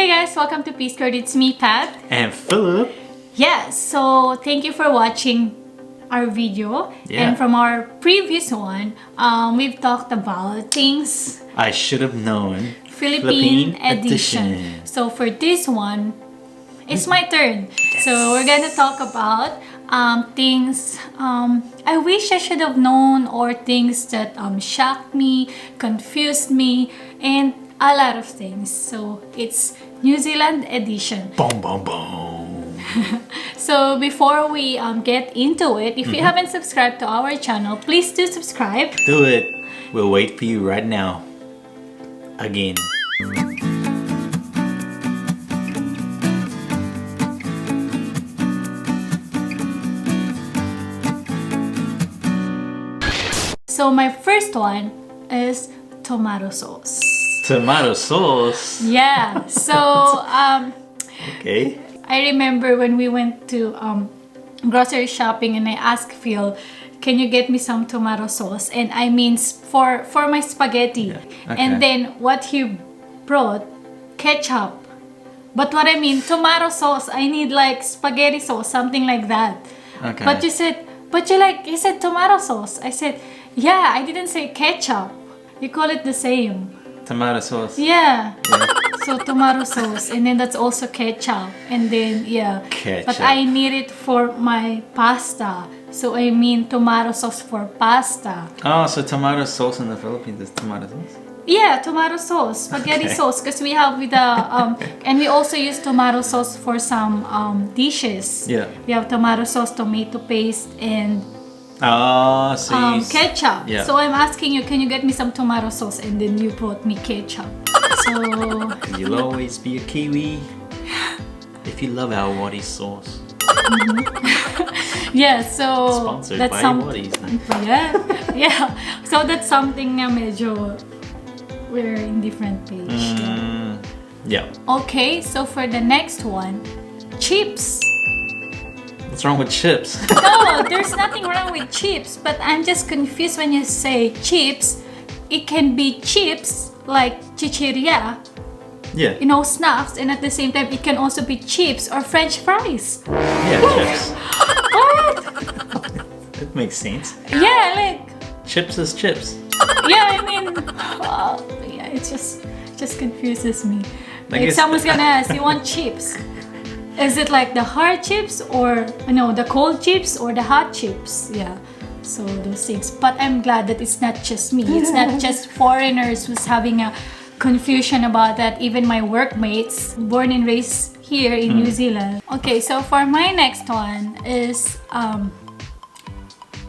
Hey guys, welcome to PiSquared. It's me, Pat. And Philip. Yes, so thank you for watching our video. Yeah. And from our previous one, we've talked about things I should have known. Philippine edition. So for this one, it's my turn. Yes. So we're gonna talk about things I wish I should have known, or things that shocked me, confused me, and a lot of things. So it's New Zealand edition. Boom, boom, boom. So before we get into it, if you haven't subscribed to our channel, please do subscribe. Do it. We'll wait for you right now. Again. So my first one is tomato sauce. Tomato sauce. Yeah. So Okay. I remember when we went to grocery shopping and I asked Phil, can you get me some tomato sauce? And I mean for my spaghetti. Yeah. Okay. And then what he brought, ketchup. But what I mean, tomato sauce, I need like spaghetti sauce, something like that. Okay. But you said, you said tomato sauce. I said, yeah, I didn't say ketchup. You call it the same. Tomato sauce. Yeah. Yeah. So tomato sauce, and then that's also ketchup, and then yeah. Ketchup. But I need it for my pasta, so I mean tomato sauce for pasta. Oh, so tomato sauce in the Philippines is tomato sauce? Yeah, tomato sauce, spaghetti Okay. sauce, because we have with the and we also use tomato sauce for some dishes. Yeah. We have tomato sauce, tomato paste, and Oh, so you... ketchup. Yeah. So I'm asking you, can you get me some tomato sauce? And then you brought me ketchup. So You'll always be a Kiwi if you love our Waddy sauce. yeah, so Sponsored that's by some Waddies. yeah, yeah. So that's something na medyo we're in different page. Yeah. Okay, so for the next one, chips. What's wrong with chips? No, there's nothing wrong with chips, but I'm just confused when you say chips. It can be chips like chichiria, Yeah. you know, snacks, and at the same time it can also be chips or French fries. Yeah, chips. What? That makes sense. Yeah, like Chips is chips. yeah, I mean, yeah, it just confuses me. Like it's- someone's gonna ask, you want chips? Is it like the hard chips, or no, the cold chips, or the hot chips? Yeah, so those things. But I'm glad that it's not just me. It's not just foreigners who's having a confusion about that. Even my workmates, born and raised here in New Zealand. Okay, so for my next one is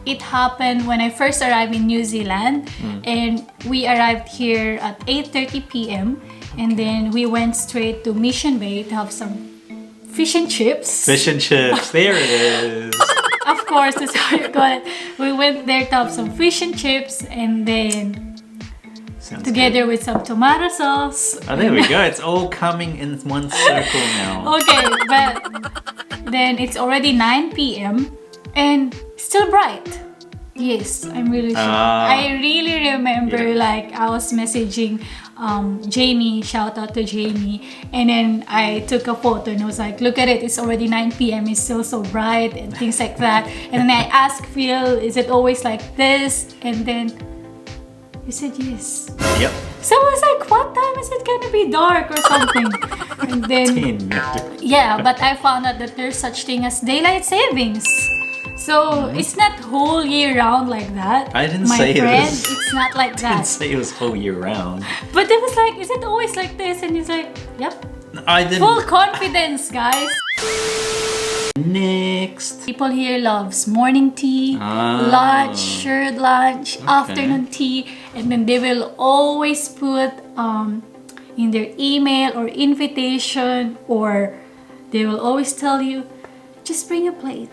it happened when I first arrived in New Zealand, and we arrived here at 8:30 p.m. and then we went straight to Mission Bay to have some fish and chips. Fish and chips. There it is. Of course, that's how you call it. We went there to have some fish and chips, and then Sounds together with some tomato sauce. good. Oh, there we go. It's all coming in one circle now. Okay, but then it's already 9 p.m. and still bright. Yes, I'm really sure. I really remember, Yeah. like, I was messaging Jamie, shout out to Jamie, and then I took a photo and I was like, look at it, it's already 9 p.m. it's still so bright, and things like that. And then I asked Phil, is it always like this? And then he said yes. Yep. So I was like, what time is it gonna be dark or something? And then yeah, but I found out that there's such thing as daylight savings. So it's not whole year round like that. I didn't My say friend, this. it's not like I didn't that. say it was whole year round. But it was like, is it always like this? And he's like, yep. I didn't. Full confidence, guys. Next. People here loves morning tea, lunch, shared lunch, afternoon tea, and then they will always put in their email or invitation, or they will always tell you, just bring a plate.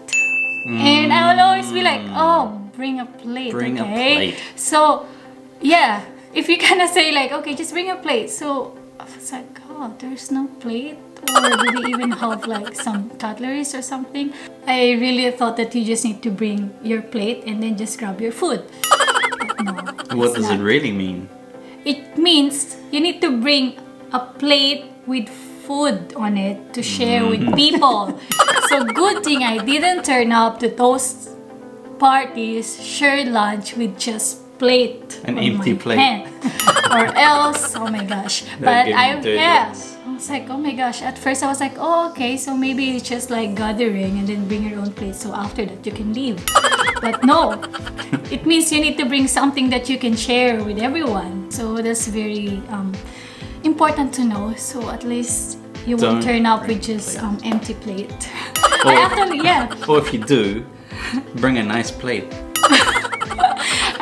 And I will always be like, oh, bring a plate, Bring a okay? plate. So, yeah, if you kind of say like, okay, just bring a plate. So, I was like, oh, there's no plate? Or do they even have like some cutleries or something? I really thought that you just need to bring your plate and then just grab your food. But no, What it's does not. it really mean? It means you need to bring a plate with food on it to share with people. So good thing I didn't turn up to those parties, share lunch with just plate. An on empty my plate. hand. Or else, oh my gosh. But give me dirty looks. I was like, oh my gosh. At first I was like, oh okay, so maybe it's just like gathering and then bring your own plate. So after that you can leave. But no, it means you need to bring something that you can share with everyone. So that's very important to know. So at least you won't Don't turn up bring with just plate. empty plate. Or, I actually, yeah. or if you do, bring a nice plate.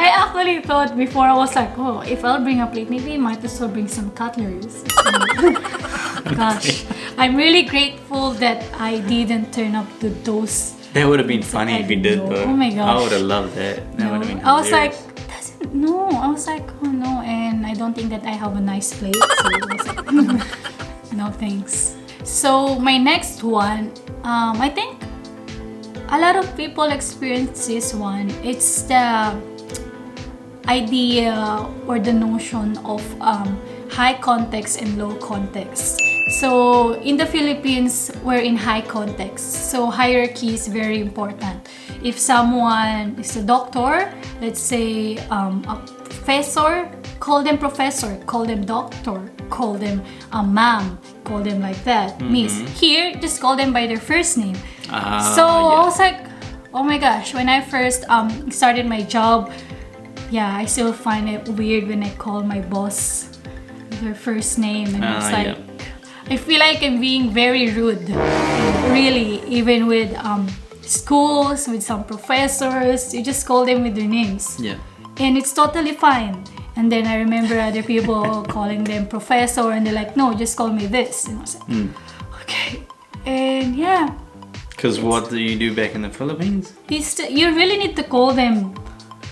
I actually thought before, I was like, oh, if I'll bring a plate, maybe I might as well bring some cutleries. Gosh, I'm really grateful that I didn't turn up to those. That would have been funny if you did, though. Oh my gosh. I would have loved that. That would have been I was like, hilarious. I was like, oh no, and I don't think that I have a nice plate. So I was like, no thanks. So my next one, I think a lot of people experience this one. It's the idea or the notion of high context and low context. So in the Philippines, we're in high context. So hierarchy is very important. If someone is a doctor, let's say a professor, call them professor, call them doctor, call them ma'am, call them like that, miss. Here, just call them by their first name. So I was like, oh my gosh, when I first started my job, yeah, I still find it weird when I call my boss with her first name, and it's like, I feel like I'm being very rude, really, even with schools, with some professors, you just call them with their names. Yeah. And it's totally fine. And then I remember other people calling them professor, and they're like, no, just call me this. And I was like, okay. And yeah. Because what do you do back in the Philippines? You really need to call them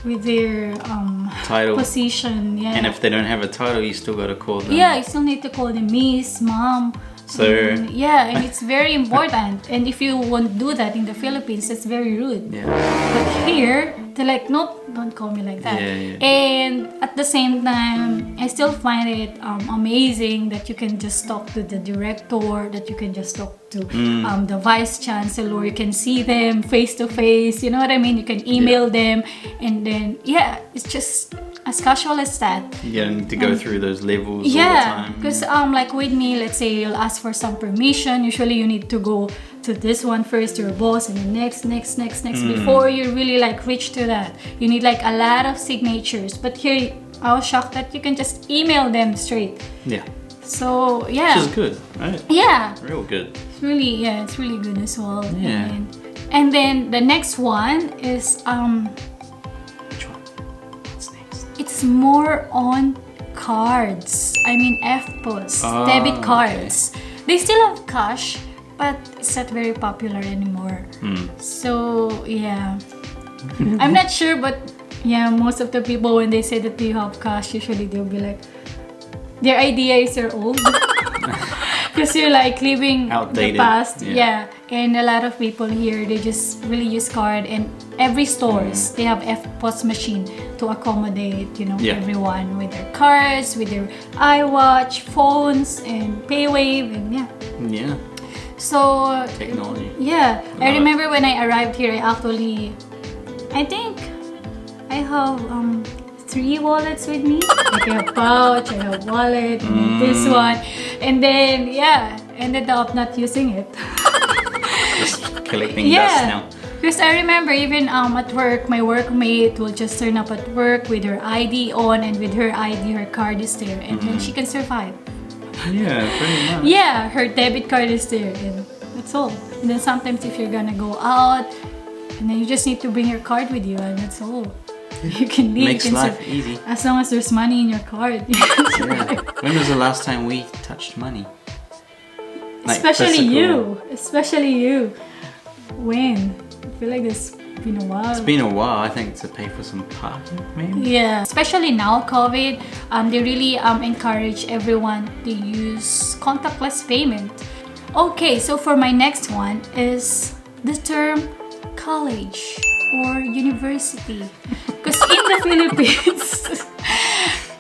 with their Title. position. Yeah. And if they don't have a title, you still got to call them. Yeah, you still need to call them miss, mom. Sir. Yeah, and it's very important. And if you won't do that in the Philippines, that's very rude. Yeah. But here, they're like, nope, don't call me like that. Yeah. And at the same time, I still find it amazing that you can just talk to the director, that you can just talk to the vice chancellor, you can see them face to face, you know what I mean? You can email them, and then, yeah, it's just as casual as that. You don't need to go through those levels all the Yeah, time. because like with me, let's say you'll ask for some permission. Usually you need to go to this one first, your boss, and then next. Before you really like reach to that, you need like a lot of signatures. But here, I was shocked that you can just email them straight. Yeah. So yeah, Which is good, right? yeah, Real good. it's really good as well. Yeah. And then the next one is Which one? What's next? it's more on cards. I mean FPOS, debit cards. They still have cash, but it's not very popular anymore. So yeah, I'm not sure, but yeah, most of the people when they say that you have cash, usually they'll be like, their idea is you're old. Because you're like living Outdated. the past. Yeah. And a lot of people here, they just really use card, and every stores, they have FPOS machine to accommodate, everyone with their cards, with their iWatch, phones, and PayWave, and yeah. Yeah. So, Technology. yeah. I Love it. remember when I arrived here, I think I have 3 wallets with me. Like I have pouch, I have wallet, and then this one. And then, yeah, ended up not using it. Just collecting dust now. Because I remember even at work, my workmate will just turn up at work with her ID on, and with her ID, her card is there, and then she can survive. Yeah, pretty much. Yeah, her debit card is there, and that's all. And then sometimes if you're gonna go out, and then you just need to bring your card with you, and that's all. You can leave. Makes you can life easy. as long as there's money in your card. Yeah. When was the last time we touched money? Like Especially you. When? I feel like it's been a while. It's been a while, I think, to pay for some parking, maybe? Yeah, especially now, COVID, they really encourage everyone to use contactless payment. Okay, so for my next one is the term college or university. Because in the Philippines,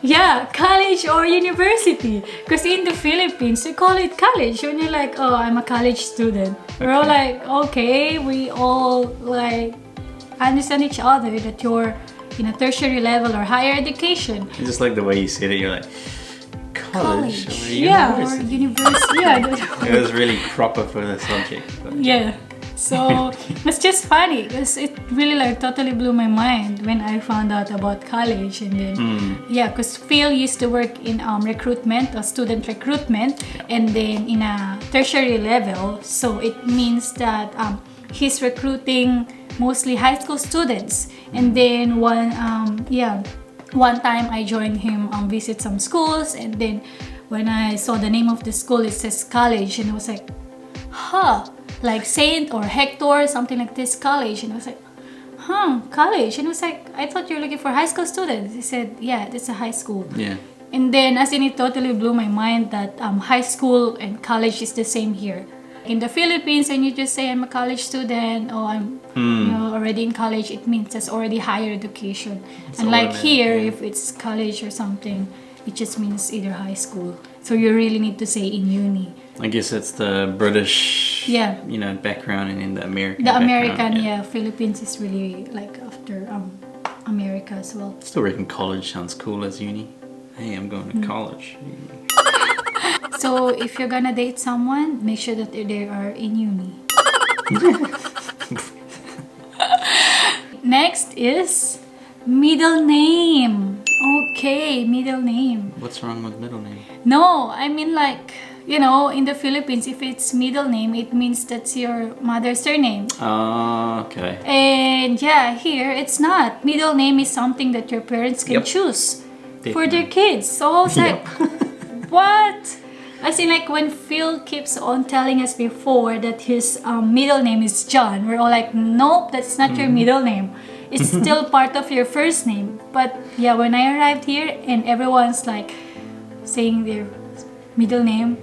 Yeah, college or university. Because in the Philippines, you call it college. When you're like, oh, I'm a college student. We're all like, okay, we all like understand each other that you're in a tertiary level or higher education. I just like the way you said it. You're like, college or Yeah, or university. university. Yeah, It was really proper for the subject. But yeah. So it's just funny because it really like totally blew my mind when I found out about college. And then yeah, because Phil used to work in recruitment or student recruitment, and then in a tertiary level, so it means that he's recruiting mostly high school students. And then one time I joined him visit some schools, and then when I saw the name of the school, it says college, and I was like, huh, like Saint or Hector, something like this, college. And I was like, college. And I was like, I thought you were looking for high school students. He said, yeah, that's a high school. yeah. And then as in, it totally blew my mind that high school and college is the same here. In the Philippines, when you just say I'm a college student or I'm already in college, it means that's already higher education. And like here, if it's college or something, it just means either high school. So you really need to say in uni. I guess it's the British, background, and in the American. The background, American, Philippines is really like after America as well. Still reckon college sounds cool as uni. Hey, I'm going to college. So if you're gonna date someone, make sure that they are in uni. Next is middle name. Okay, middle name. What's wrong with middle name? No, I mean like, in the Philippines, if it's middle name, it means that's your mother's surname. Oh, okay. And yeah, here it's not. Middle name is something that your parents can choose for their kids. So I was like, what? As in, like, when Phil keeps on telling us before that his middle name is John, we're all like, nope, that's not your middle name. It's still part of your first name. But yeah, when I arrived here and everyone's like saying their middle name,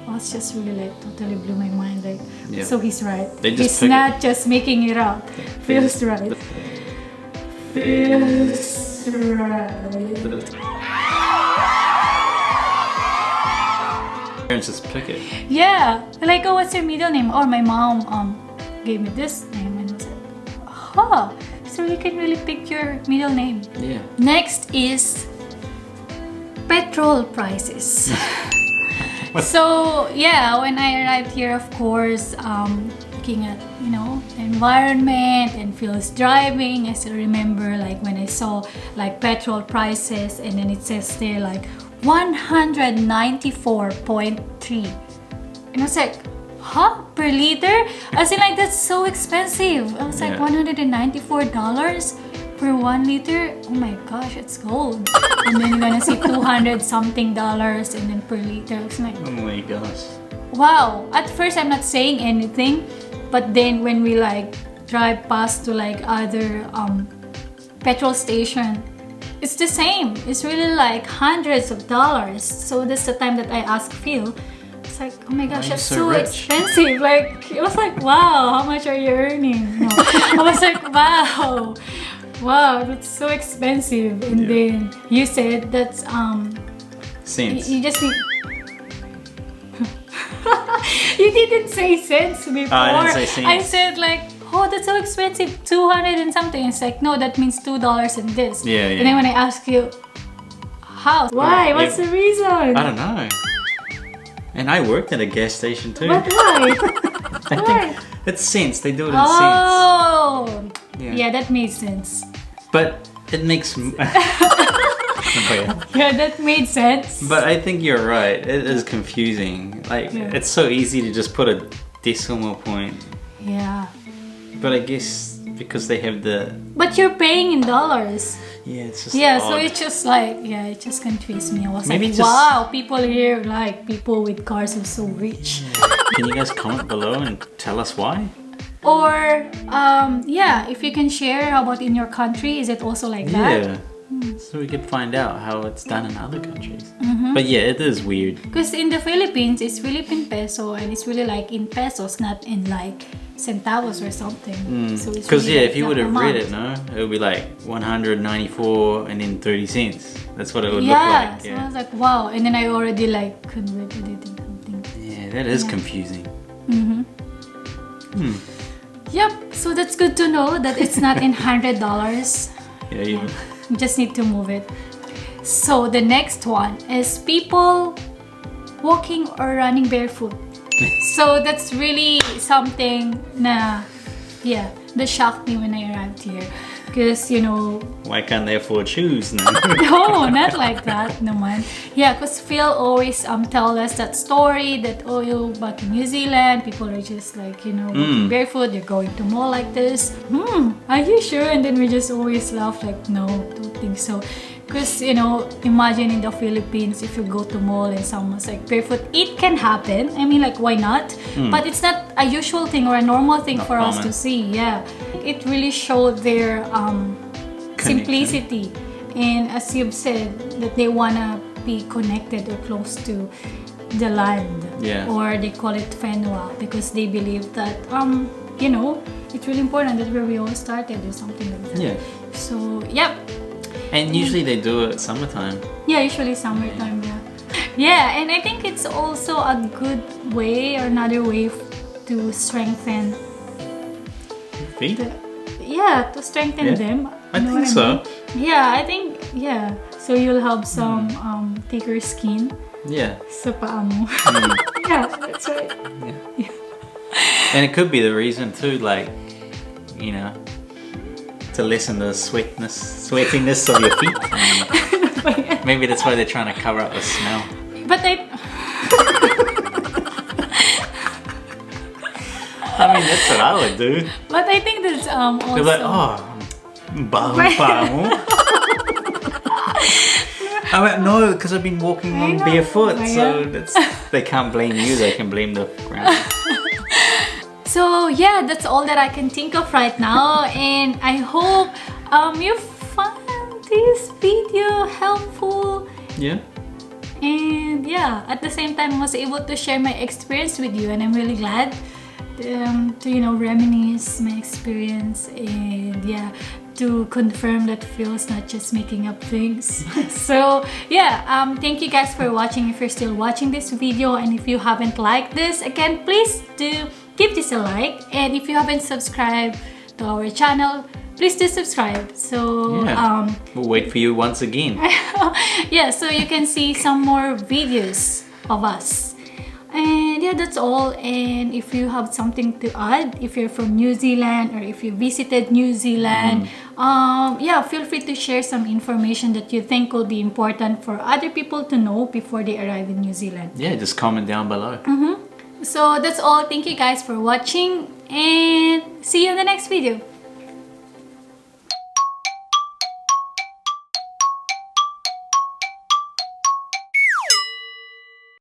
I was just really like totally blew my mind. Like, so he's right. He's not just making it up. Phil's right. Phil's right. Parents just pick it. Yeah, like, oh, what's your middle name? Or my mom gave me this name, and I was like, so you can really pick your middle name. Yeah. Next is Petrol Prices. So yeah, when I arrived here, of course, looking at the environment and Phil's driving, I still remember like when I saw like petrol prices, and then it says there like 194.3, and I was like, per liter? As in, like, that's so expensive. I was like, $194 for 1 liter? Oh my gosh, it's gold. And then you're gonna see $200 something and then per liter. I was like, Oh my gosh. wow. At first I'm not saying anything, but then when we like drive past to like other petrol station, it's the same. It's really like hundreds of dollars. So that's the time that I asked Phil. It's like, oh my gosh, that's so expensive. Like, it was like, wow, how much are you earning? No. I was like, wow, that's so expensive. And then you said that's Cents. you just need. You didn't say cents before. I didn't say cents. I said like, oh, that's so expensive, 200 and something. It's like, no, that means $2 and this. Yeah. And then when I ask you, how? Why? What's the reason? I don't know. And I worked at a gas station too. But why? I think it's cents. They do it in cents. Oh, yeah, that makes sense. But it makes. Yeah, that made sense. But I think you're right. It is confusing. Like, it's so easy to just put a decimal point. Yeah. But I guess because they have the. But you're paying in dollars. Yeah, it's just. Yeah, odd. so it's just like, it just confused me. I was Maybe like, just- wow, people here, like, people with cars are so rich. Can you guys comment below and tell us why? Or, if you can share, how about in your country? Is it also like that? Yeah. So we could find out how it's done in other countries. Mm-hmm. But yeah, it is weird. Because in the Philippines, it's Philippine peso and it's really like in pesos, not in like centavos or something. So it's Because really like if you that would have read it, amount. no, it would be like 194 and then 30 cents. That's what it would Yeah, look like. so I Yeah, was like, wow. And then I already like converted it into something. yeah, that is confusing. Yep, so that's good to know that it's not in $100. Yeah, you You just need to move it. So the next one is people walking or running barefoot. So that's really something that shocked me when I arrived here. Because, you know, why can't they afford shoes now? no, not like that naman. Yeah, because Phil always tell us that story that back in New Zealand, people are just like, you know, walking barefoot, they're going to mall like this. Are you sure? And then we just always laugh like, no, don't think so. Because, you know, imagine in the Philippines, if you go to mall and someone's like barefoot, it can happen. I mean, like, why not? But it's not a usual thing or a normal thing Not for us common. to see. Yeah, it really showed their simplicity, and as you've said, that they wanna be connected or close to the land. Yeah. Or they call it Fenwa because they believe that you know, it's really important that where we all started or something like that. Yeah. So yep. And usually they do it summertime. Yeah, usually summertime, yeah. Yeah, and I think it's also a good way or another way to strengthen Feet? to strengthen Yeah. them. I You know think what so. mean? Yeah, I think, so you'll have some thicker skin Yeah. sa paa mo. Yeah, that's right. And it could be the reason too, like, you know, to lessen the sweatiness of your feet. Maybe that's why they're trying to cover up the smell. But I mean, that's what I would do. I think that's also... They're like, oh, bahu pa mo. I went, no, because I've been walking I on know, barefoot, so yeah. they can't blame you, they can blame the ground. So yeah, that's all that I can think of right now, and I hope you found this video helpful. Yeah. And yeah, at the same time I was able to share my experience with you, and I'm really glad to, you know, reminisce my experience, and yeah, to confirm that Phil's not just making up things. So yeah, thank you guys for watching. If you're still watching this video, and if you haven't liked this, again, please do give this a like, and if you haven't subscribed to our channel, please do subscribe. So Yeah. We'll wait for you once again. yeah, so you can see some more videos of us. And yeah, that's all. And if you have something to add, if you're from New Zealand or if you visited New Zealand, yeah, feel free to share some information that you think will be important for other people to know before they arrive in New Zealand. Yeah, just comment down below. So that's all. Thank you guys for watching, and see you in the next video.